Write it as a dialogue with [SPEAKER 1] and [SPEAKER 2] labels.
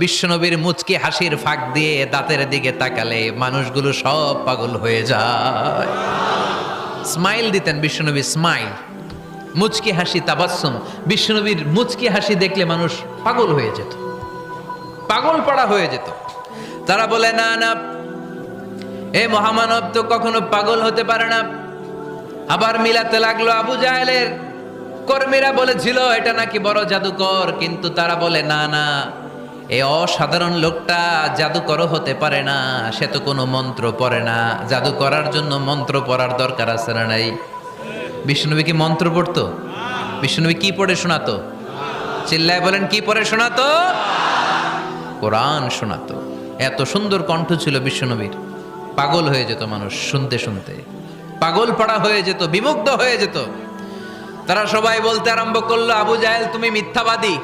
[SPEAKER 1] বিশ্বনবীর মুচকি হাসির ফাঁক দিয়ে দাঁতের দিকে তাকালে মানুষগুলো সব পাগল হয়ে যায়। স্মাইল দিতেন বিশ্বনবী, স্মাইল, মুচকি হাসি, তাবাসসুম। বিশ্বনবীর মুচকি হাসি দেখলে মানুষ পাগল হয়ে যেত, পাগল পড়া হয়ে যেত। তারা বলে, না না, এ মহামানব তো কখনো পাগল হতে পারে না। আবার মিলাতে লাগলো আবু জাহেলের কর্মীরা বলেছিল এটা নাকি বড় জাদুকর, কিন্তু তারা বলে না না, এ অসাধারণ লোকটা জাদুকরও হতে পারে না, সে তো কোনো মন্ত্র পড়ে না। জাদু করার জন্য মন্ত্র পড়ার দরকার আছে না নাই? বিষ্ণুনবী কি মন্ত্র পড়তো? বিষ্ণুনবী কি পড়ে শোনাতো? চিল্লায় বলেন, কি পড়ে শোনাতো? কোরআন শোনাতো। এত সুন্দর কণ্ঠ ছিল বিশ্বনবীর, পাগল হয়ে যেত মানুষ শুনতে শুনতে, পাগল পড়া হয়ে যেত, বিমুগ্ধ হয়ে যেত। তারা সবাই বলতে আরম্ভ করলো, আবু জাহেল তুমি মিথ্যাবাদী,